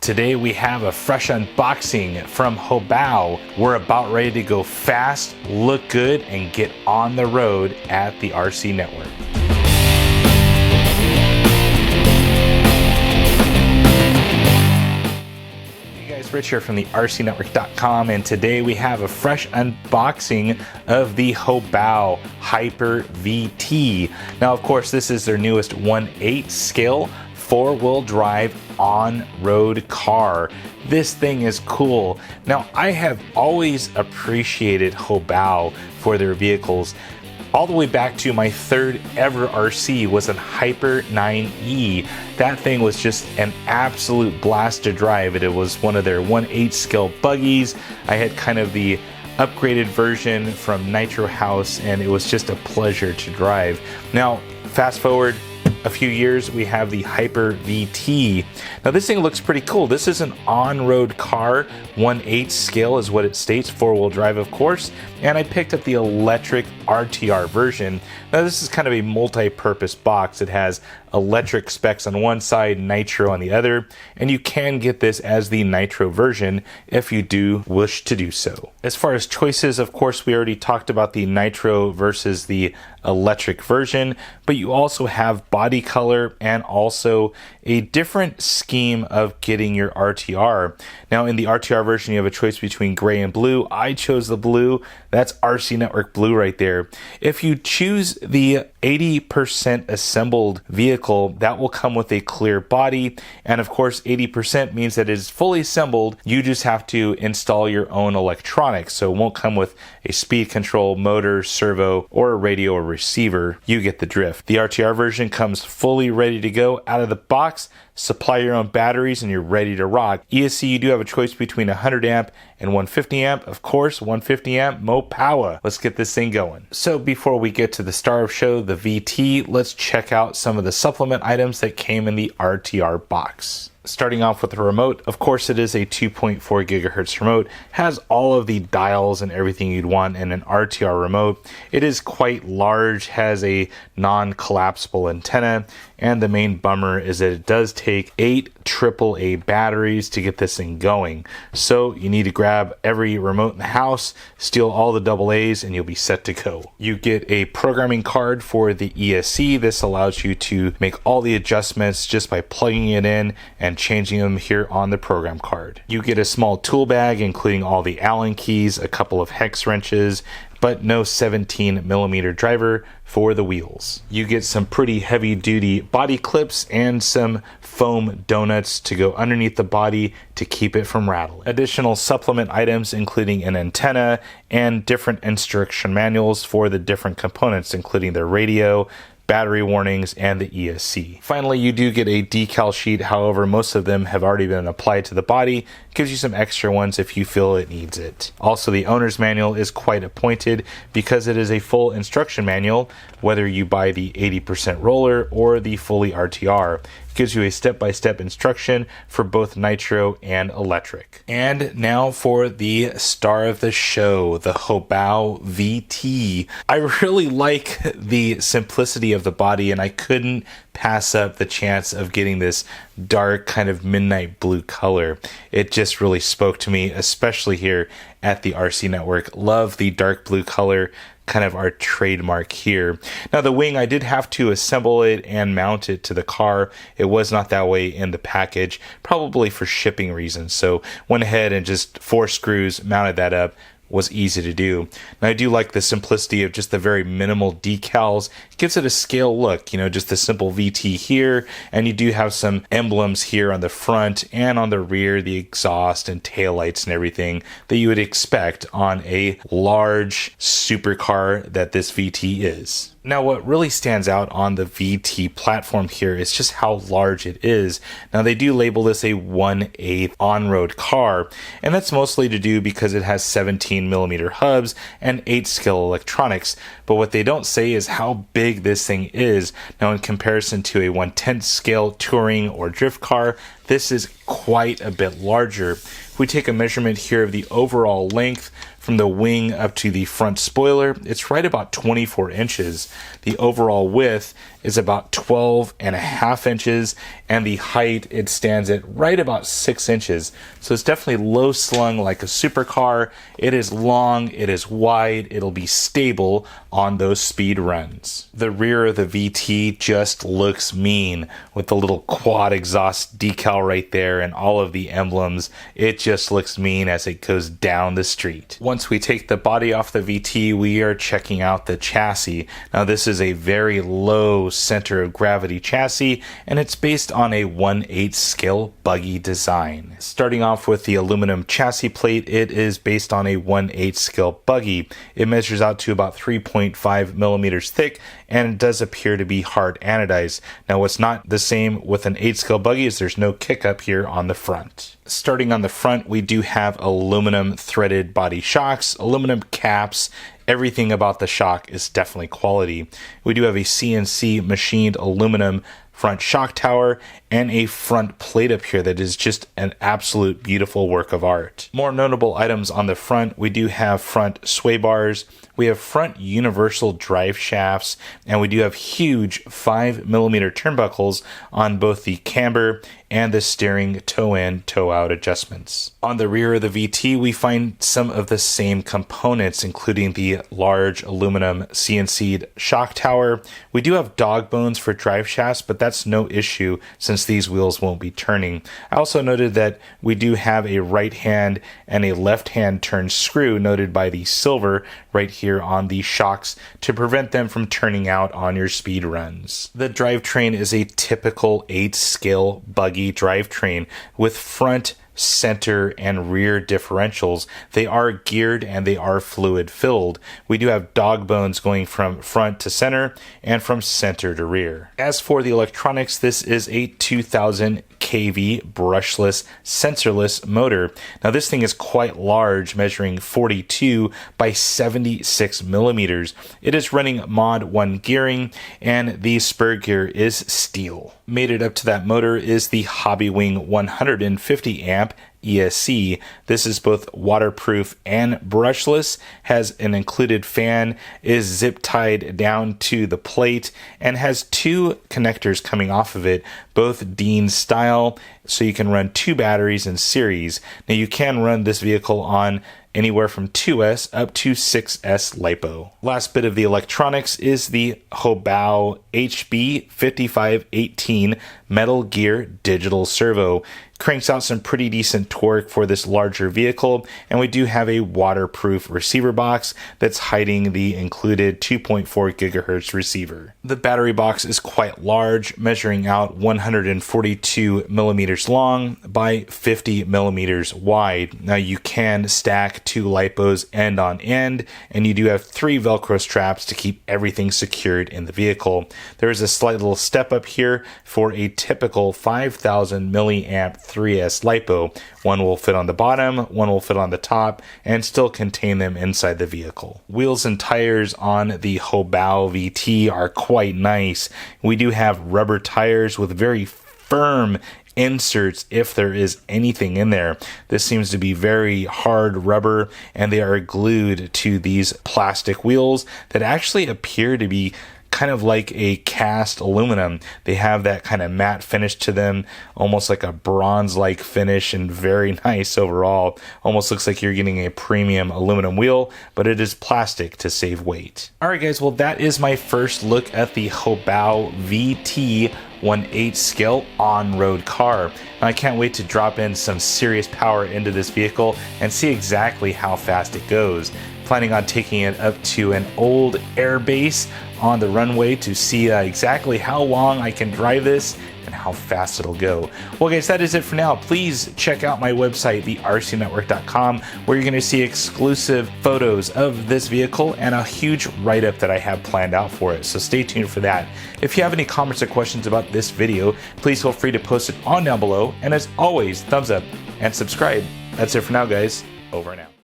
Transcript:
Today we have a fresh unboxing from Hobao. We're about ready to go fast, look good, and get on the road at the RC Network. Hey guys, Rich here from the RCNetwork.com, and today we have a fresh unboxing of the Hobao Hyper VT. Now, of course, this is their newest 1/8 scale four-wheel drive on-road car. This thing is cool. Now, I have always appreciated Hobao for their vehicles. All the way back to my third ever RC was a Hyper 9E. That thing was just an absolute blast to drive. It was one of their 1/8 scale buggies. I had kind of the upgraded version from Nitro House, and it was just a pleasure to drive. Now, fast forward a few years, we have the Hyper VT. Now this thing looks pretty cool. This is an on-road car, 1/8 scale is what it states, four-wheel drive of course, and I picked up the electric RTR version. Now this is kind of a multi-purpose box. It has electric specs on one side, nitro on the other, and you can get this as the nitro version if you do wish to do so. As far as choices, of course, we already talked about the nitro versus the electric version, but you also have body color and also a different scheme of getting your RTR. Now in the RTR version, you have a choice between gray and blue. I chose the blue. That's RC Network blue right there. If you choose the 80% assembled vehicle, that will come with a clear body, and of course 80% means that it is fully assembled. You just have to install your own electronics, so it won't come with a speed control, motor, servo, or a radio or receiver. You get the drift. The RTR version comes fully ready to go out of the box. Supply your own batteries and you're ready to rock. ESC, you do have a choice between 100 amp and 150 amp. Of course, 150 amp, more power. Let's get this thing going. So before we get to the star of show, the VT, let's check out some of the supplement items that came in the RTR box. Starting off with the remote, of course it is a 2.4 gigahertz remote, has all of the dials and everything you'd want in an RTR remote. It is quite large, has a non-collapsible antenna, and the main bummer is that it does take 8 AAA batteries to get this thing going. So you need to grab every remote in the house, steal all the AA's, and you'll be set to go. You get a programming card for the ESC. This allows you to make all the adjustments just by plugging it in and changing them here on the program card. You get a small tool bag including all the Allen keys, a couple of hex wrenches, but no 17mm driver for the wheels. You get some pretty heavy duty body clips and some foam donuts to go underneath the body to keep it from rattling. Additional supplement items including an antenna and different instruction manuals for the different components, including the radio, battery warnings, and the ESC. Finally, you do get a decal sheet. However, most of them have already been applied to the body. Gives you some extra ones if you feel it needs it. Also, the owner's manual is quite appointed because it is a full instruction manual, whether you buy the 80% roller or the fully RTR. It gives you a step-by-step instruction for both nitro and electric. And now for the star of the show, the Hobao VT. I really like the simplicity of the body, and I couldn't pass up the chance of getting this dark kind of midnight blue color. It just really spoke to me, especially here at the RC Network. Love the dark blue color, kind of our trademark here. Now the wing, I did have to assemble it and mount it to the car. It was not that way in the package, probably for shipping reasons. So went ahead and just 4 screws, mounted that up. Was easy to do. Now I do like the simplicity of just the very minimal decals. It gives it a scale look, you know, just the simple VT here, and you do have some emblems here on the front and on the rear, the exhaust and taillights and everything that you would expect on a large supercar that this VT is. Now, what really stands out on the VT platform here is just how large it is. Now, they do label this a 1/8 on-road car, and that's mostly to do because it has 17mm hubs and 8 scale electronics. But what they don't say is how big this thing is. Now, in comparison to a 1/10 scale touring or drift car, this is quite a bit larger. If we take a measurement here of the overall length from the wing up to the front spoiler, it's right about 24 inches. The overall width is about 12.5 inches, and the height, it stands at right about 6 inches. So it's definitely low slung like a supercar. It is long, it is wide, it'll be stable on those speed runs. The rear of the VT just looks mean with the little quad exhaust decal right there and all of the emblems. It just looks mean as it goes down the street. Once we take the body off the VT, we are checking out the chassis. Now this is a very low center of gravity chassis, and it's based on a 1/8 scale buggy design. Starting off with the aluminum chassis plate, it is based on a 1/8 scale buggy. It measures out to about 3.5 millimeters thick, and it does appear to be hard anodized. Now what's not the same with an 8 scale buggy is there's no kick up here on the front. Starting on the front, we do have aluminum threaded body shocks, aluminum caps. Everything about the shock is definitely quality. We do have a CNC machined aluminum front shock tower and a front plate up here that is just an absolute beautiful work of art. More notable items on the front, we do have front sway bars, we have front universal drive shafts, and we do have huge 5mm turnbuckles on both the camber and the steering toe-in, toe-out adjustments. On the rear of the VT, we find some of the same components, including the large aluminum CNC'd shock tower. We do have dog bones for drive shafts, but that's no issue since these wheels won't be turning. I also noted that we do have a right hand and a left hand turn screw noted by the silver right here on the shocks to prevent them from turning out on your speed runs. The drivetrain is a typical 8 scale buggy drivetrain with front, center, and rear differentials. They are geared and they are fluid filled. We do have dog bones going from front to center and from center to rear. As for the electronics, this is a 2000 kV brushless sensorless motor. Now this thing is quite large, measuring 42 by 76 millimeters. It is running mod 1 gearing, and the spur gear is steel. Mated up to that motor is the Hobby 150 amp ESC. This is both waterproof and brushless, has an included fan, is zip tied down to the plate, and has 2 connectors coming off of it, both Dean style, so you can run 2 batteries in series. Now you can run this vehicle on anywhere from 2S up to 6S LiPo. Last bit of the electronics is the Hobao HB5518 Metal Gear Digital Servo. Cranks out some pretty decent torque for this larger vehicle, and we do have a waterproof receiver box that's hiding the included 2.4 gigahertz receiver. The battery box is quite large, measuring out 142 millimeters long by 50 millimeters wide. Now you can stack 2 LiPos end on end, and you do have 3 Velcro straps to keep everything secured in the vehicle. There is a slight little step up here for a typical 5000 milliamp 3S LiPo. One will fit on the bottom, one will fit on the top, and still contain them inside the vehicle. Wheels and tires on the Hobao VT are quite nice. We do have rubber tires with very firm inserts if there is anything in there. This seems to be very hard rubber, and they are glued to these plastic wheels that actually appear to be kind of like a cast aluminum. They have that kind of matte finish to them, almost like a bronze-like finish, and very nice overall. Almost looks like you're getting a premium aluminum wheel, but it is plastic to save weight. Alright guys, well that is my first look at the Hobao VT 1/8 scale on-road car. Now, I can't wait to drop in some serious power into this vehicle and see exactly how fast it goes. Planning on taking it up to an old air base on the runway to see exactly how long I can drive this and how fast it'll go. Well guys, that is it for now. Please check out my website, the RCNetwork.com, where you're going to see exclusive photos of this vehicle and a huge write-up that I have planned out for it. So stay tuned for that. If you have any comments or questions about this video, please feel free to post it on down below. And as always, thumbs up and subscribe. That's it for now guys. Over and out.